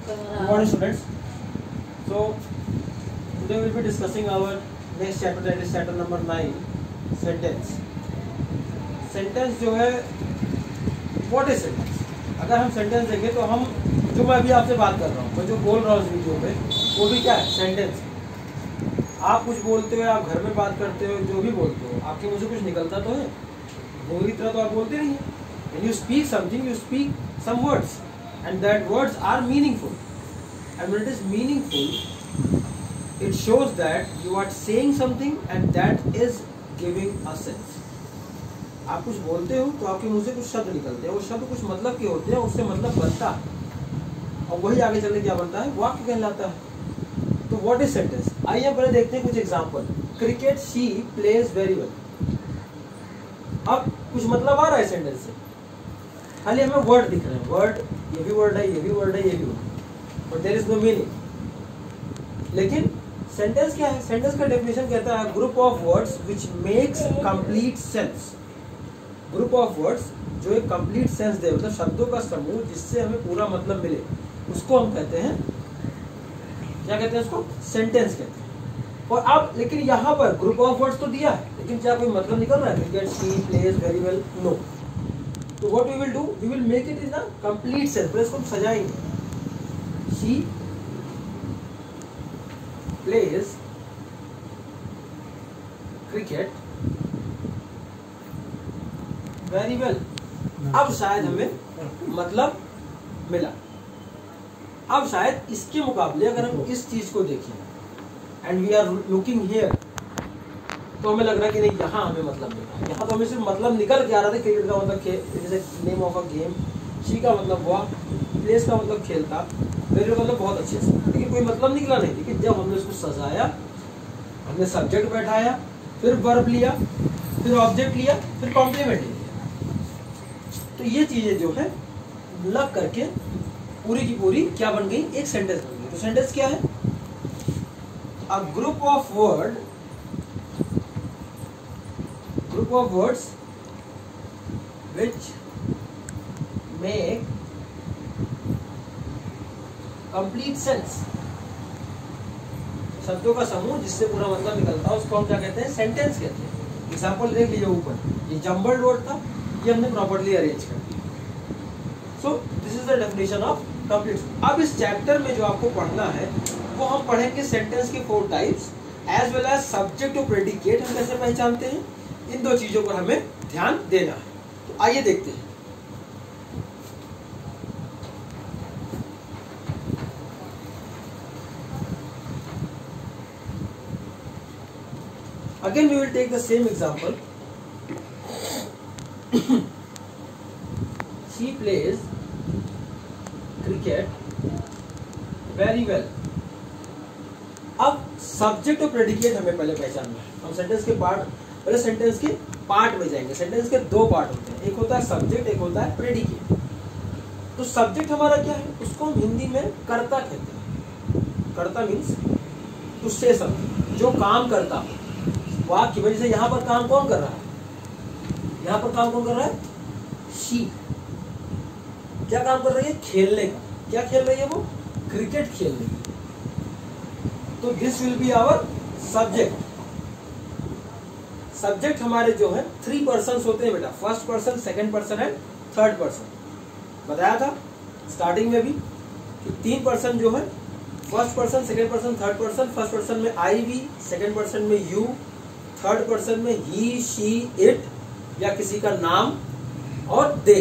Good morning, students. So today we'll be discussing our next chapter, that is chapter number 9, sentence. Sentence जो है, what is sentence? अगर हम sentence देखें तो हम जो मैं अभी आपसे बात कर रहा हूँ, मैं जो बोल रहा हूँ इस वीडियो में, वो भी क्या है? सेंटेंस। आप कुछ बोलते हो, आप घर में बात करते हो, जो भी बोलते हो, आपके मुंह से कुछ निकलता तो है, पूरी तरह तो आप बोलते नहीं है। When you speak something, you speak some words, and that words are meaningful. And when it is meaningful, it shows that you are saying something, and that is giving a sense. आप कुछ बोलते हो तो आपके मुंह से कुछ शब्द निकलते हैं, वो शब्द कुछ मतलब के होते हैं, उससे मतलब बनता है, और वही आगे चलने क्या बनता है? वाक्य कहलाता है। तो व्हाट इज सेंटेंस? आइए हम पहले देखते हैं कुछ example. Cricket she plays very well. अब कुछ मतलब आ रहा है सेंटेंस से, खाली हमें वर्ड दिख रहे हैं, वर्ड, ये भी वर्ड है, ये भी वर्ड है, ये भी word, but there is no meaning. लेकिन सेंटेंस क्या है? सेंटेंस का डेफिनेशन कहता है group of words which makes complete sense. Group of words जो एक कंप्लीट सेंस दे, मतलब शब्दों का समूह जिससे हमें पूरा मतलब मिले, उसको हम कहते हैं, क्या कहते हैं उसको? सेंटेंस कहते हैं। और अब लेकिन यहाँ पर ग्रुप ऑफ वर्ड्स तो दिया है, लेकिन क्या कोई मतलब निकल रहा है? Cricket she plays very well, no. तो what we will do, we will make it in a complete sense. पहले इसको हम सजाएंगे। She plays cricket very well. अब शायद हमें मतलब मिला। अब शायद इसके मुकाबले अगर हम इस चीज को देखें and we are looking here, तो हमें लग रहा है कि नहीं, यहाँ हमें मतलब मिला। यहाँ तो हमें सिर्फ मतलब निकल के आ रहा था। क्रिकेट का मतलब name of a game, she का मतलब हुआ, प्लेस का मतलब खेलता, वेरी मतलब बहुत अच्छे से, लेकिन कोई मतलब निकला नहीं। लेकिन जब हमने उसको सजाया, हमने सब्जेक्ट बैठाया, फिर वर्ब लिया, फिर ऑब्जेक्ट लिया, फिर कॉम्प्लीमेंट लिया, तो ये चीजें जो है लग करके पूरी की पूरी क्या बन गई? एक सेंटेंस बन गई। तो सेंटेंस क्या है? A group of words which make complete sense। शब्दों का समूह जिससे पूरा मतलब निकलता है, उसको हम क्या कहते हैं? सेंटेंस कहते हैं। एग्जाम्पल देख लीजिए ऊपर, ये जम्बल्ड वर्ड था, ये हमने प्रॉपर्ली अरेंज कर दिया। So this is the definition of complete. अब इस चैप्टर में जो आपको पढ़ना है वो हम पढ़ेंगे सेंटेंस के 4 types as well as subject और प्रेडिकेट हम कैसे पहचानते हैं। इन 2 चीजों पर हमें ध्यान देना है। तो आइए देखते हैं। Again we will take the same example. She plays cricket very well. अब सब्जेक्ट और प्रेडिकेट हमें पहले पहचानना है। हम सेंटेंस के पहले सेंटेंस के पार्ट में जाएंगे। सेंटेंस के 2 पार्ट होते हैं, एक होता है सब्जेक्ट, एक होता है प्रेडिकेट। तो सब्जेक्ट हमारा क्या है? उसको हम हिंदी में कर्ता कहते हैं। कर्ता मीन्स टू से समथिंग, जो काम करता हो। वाक्य में जैसे यहाँ पर काम कौन कर रहा है? यहाँ पर काम कौन कर रहा है? शी। क्या काम कर रही है? खेलने का। क्या खेल रही है वो? क्रिकेट खेल रही है। तो this will be our subject. Subject हमारे जो है 3 पर्सन्स होते हैं बेटा, first person, second person and third person. बताया था स्टार्टिंग में भी कि 3 पर्सन जो है, first person, second person, third person. First person में आई वी, सेकंड पर्सन में यू, थर्ड पर्सन में ही, शी, इट या किसी का नाम, और दे,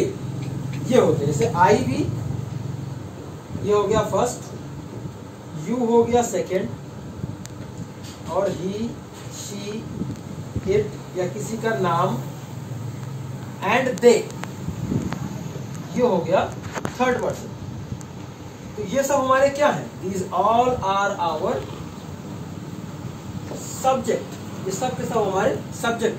ये होते हैं। जैसे आई वी, ये हो गया फर्स्ट, यू हो गया सेकंड, और ही, शी, इट या किसी का नाम, एंड दे, ये हो गया थर्ड पर्सन। तो ये सब हमारे क्या है? These all are our subject. ये सब के सब हमारे सब्जेक्ट।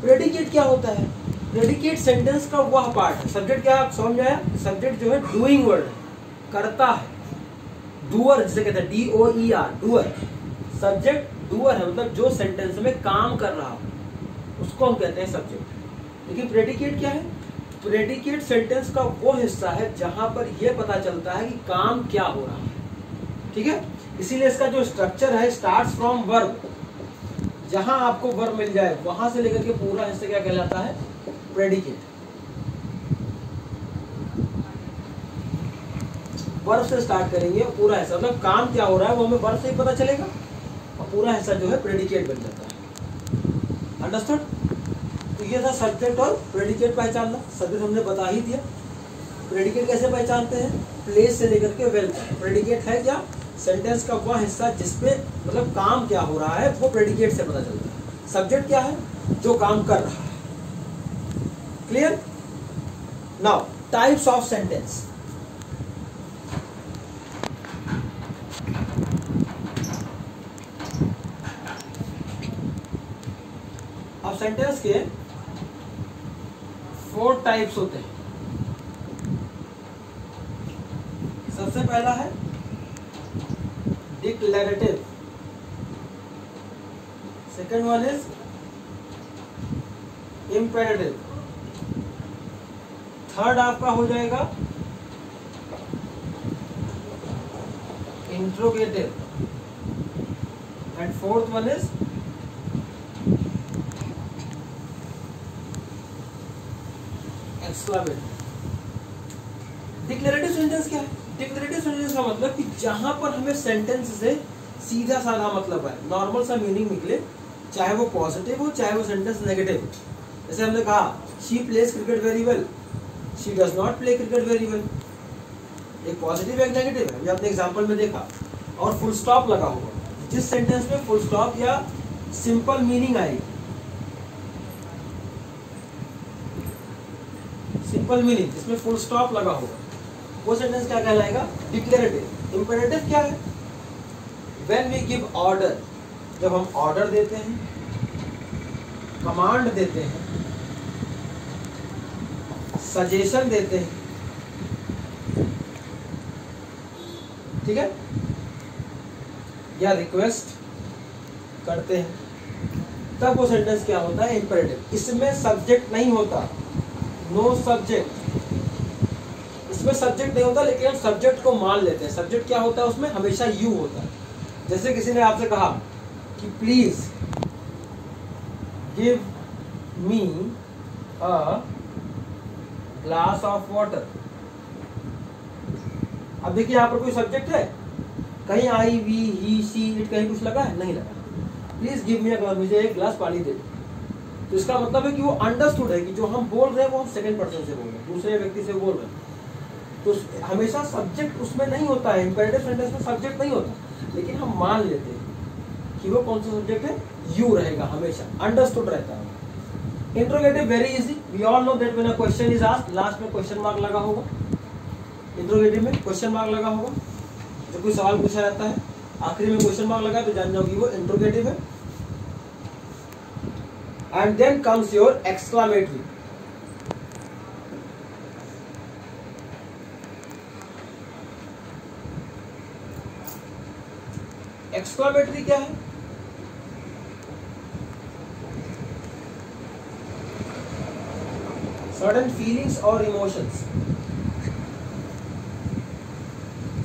प्रेडिकेट क्या होता है? प्रेडिकेट सेंटेंस का वह पार्ट है। सब्जेक्ट क्या आप समझ आया? सब्जेक्ट जो है डूइंग वर्ड, करता है, डूअर जिसे कहते हैं, DOER, डूअर। सब्जेक्ट डूअर है, मतलब जो सेंटेंस में काम कर रहा हो उसको हम कहते हैं सब्जेक्ट। लेकिन प्रेडिकेट क्या है? प्रेडिकेट सेंटेंस का वो हिस्सा है जहां पर यह पता चलता है कि काम क्या हो रहा है, ठीक है। इसीलिए इसका जो स्ट्रक्चर है स्टार्ट्स फ्रॉम वर्ब, जहां आपको वर्ब मिल जाए वहां से लेकर के पूरा हिस्सा क्या कहलाता है, प्रेडिकेट। वर्ब से स्टार्ट करेंगे पूरा हिस्सा, मतलब काम क्या हो रहा है वो हमें वर्ब से ही पता चलेगा और पूरा हिस्सा जो है प्रेडिकेट बन जाता है। अंडरस्टूड? तो ये था सब्जेक्ट और प्रेडिकेट पहचानना। सब्जेक्ट हमने बता ही दिया। प्रेडिकेट कैसे पहचानते हैं, प्लेस से लेकर के वेल तक। प्रेडिकेट है क्या, सेंटेंस का वह हिस्सा जिसपे मतलब काम क्या हो रहा है वो प्रेडिकेट से पता चलता है। सब्जेक्ट क्या है, जो काम कर रहा है। Clear? Now types of sentence. अब सेंटेंस के 4 टाइप्स होते हैं। सबसे पहला है declarative, second one is imperative, third आपका हो जाएगा interrogative and fourth one is exclamative. Declarative sentence क्या है? डिक्लेरेटिव सेंटेंस का मतलब कि जहां पर हमें सेंटेंस से सीधा साधा मतलब है, नॉर्मल सा मीनिंग निकले, चाहे वो पॉजिटिव हो चाहे वो सेंटेंस नेगेटिव हो। जैसे हमने कहा she plays cricket very well, she does not play cricket very well. एक पॉजिटिव एक नेगेटिव है, ये आपने एग्जांपल में देखा। और फुल स्टॉप लगा हुआ, जिस सेंटेंस में फुल स्टॉप या सिंपल मीनिंग आएगी, सिंपल मीनिंग जिसमें फुल स्टॉप लगा होगा, वो सेंटेंस क्या कहलाएगा, डिक्लेरेटिव। इंपेरेटिव क्या है, व्हेन वी गिव ऑर्डर, जब हम ऑर्डर देते हैं, कमांड देते हैं, सजेशन देते हैं, ठीक है, या रिक्वेस्ट करते हैं, तब वो सेंटेंस क्या होता है, इंपेरेटिव। इसमें सब्जेक्ट नहीं होता, नो सब्जेक्ट, इसमें सब्जेक्ट नहीं होता, लेकिन हम सब्जेक्ट को मान लेते हैं। सब्जेक्ट क्या होता है उसमें, हमेशा यू होता है। जैसे किसी ने आपसे कहा कि please give me a glass of water. अब देखिए यहाँ पर कोई सब्जेक्ट है, कहीं आई वी ही शी इट कहीं कुछ लगा है, नहीं लगा। Please give me a glass, मुझे एक गिलास पानी दे दो। तो इसका मतलब है कि वो अंडरस्टूड है कि जो हम बोल रहे हैं वो हम सेकंड पर्सन से बोल रहे हैं, दूसरे व्यक्ति से बोल रहे हैं। तो हमेशा सब्जेक्ट उसमें नहीं होता है, इंपेरेटिव सेंटेंस में सब्जेक्ट नहीं होता, लेकिन हम मान लेते हैं कि वो कौन सा सब्जेक्ट है, यू रहेगा, हमेशा अंडरस्टूड रहता है। Interrogative very easy, we all know that when a question is asked, last में क्वेश्चन मार्क लगा होगा। इंट्रोगेटिव में क्वेश्चन मार्क लगा होगा, जब कोई सवाल पूछा जाता है आखिरी में क्वेश्चन मार्क लगा तो जान जाओ कि वो इंट्रोगेटिव है। And then comes your exclamatory. Exclamatory क्या है, सडन फीलिंग्स और इमोशंस,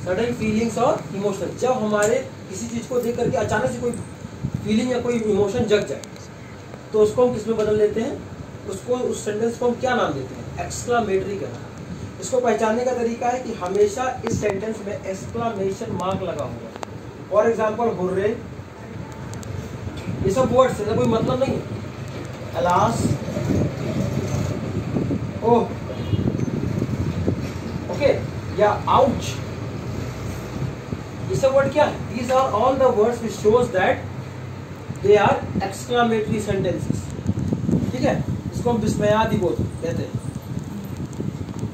सडन फीलिंग्स और इमोशंस। जब हमारे किसी चीज को देख करके अचानक से कोई फीलिंग या कोई इमोशन जग जाए तो उसको हम किसमें बदल लेते हैं, उसको उस सेंटेंस को हम क्या नाम देते हैं, एक्सक्लेमेटरी कहते हैं। इसको पहचानने का तरीका है कि हमेशा इस सेंटेंस में एक्सक्लेमेशन मार्क लगा होगा। फॉर एग्जाम्पल हुर्रे, ये सब वर्ड्स है, कोई मतलब नहीं है। अलास, ओह, ओके, या आउच, ये सब वर्ड क्या है, these are all the words which shows that they are exclamatory sentences, ठीक है। इसको हम विस्मयादि बोध कहते हैं।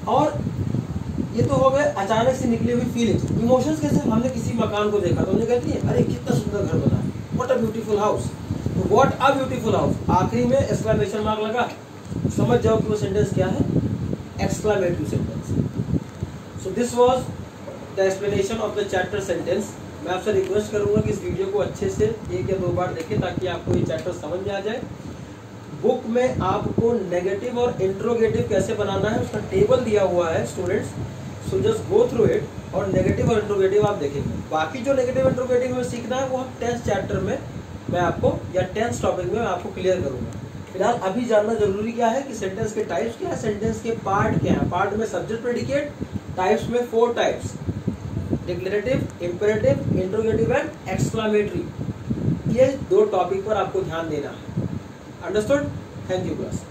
और ये तो हो गए अचानक से निकली हुई फीलिंग्स। इमोशंस कैसे, हमने किसी मकान को देखा तो हमने कहती है अरे कितना सुंदर घर बना है, व्हाट अ ब्यूटीफुल हाउस। तो व्हाट अ ब्यूटीफुल हाउस, आखिरी में एक्सक्लेमेशन मार्क लगा, समझ जाओ कि वो सेंटेंस क्या है, exclamatory sentence. So this was the explanation of the chapter sentence. मैं आपसे रिक्वेस्ट करूंगा कि इस वीडियो को अच्छे से 1 या 2 बार देखें ताकि आपको ये चैप्टर समझ में आ जाए। बुक में आपको नेगेटिव और इंट्रोगेटिव कैसे बनाना है उसका टेबल दिया हुआ है students, so just go through it और नेगेटिव और इंट्रोगेटिव आप देखेंगे। बाकी जो नेगेटिव इंट्रोगेटिव में सीखना है वो हम 10th चैप्टर में मैं आपको या 10th टॉपिक में मैं आपको क्लियर करूंगा। फिलहाल अभी जानना जरूरी क्या है कि सेंटेंस के टाइप्स क्या है, सेंटेंस के पार्ट क्या है। पार्ट में सब्जेक्ट प्रेडिकेट, टाइप्स में 4 types, declarative, imperative, interrogative and exclamatory. ये 2 टॉपिक पर आपको ध्यान देना है। अंडरस्टूड? Thank you class.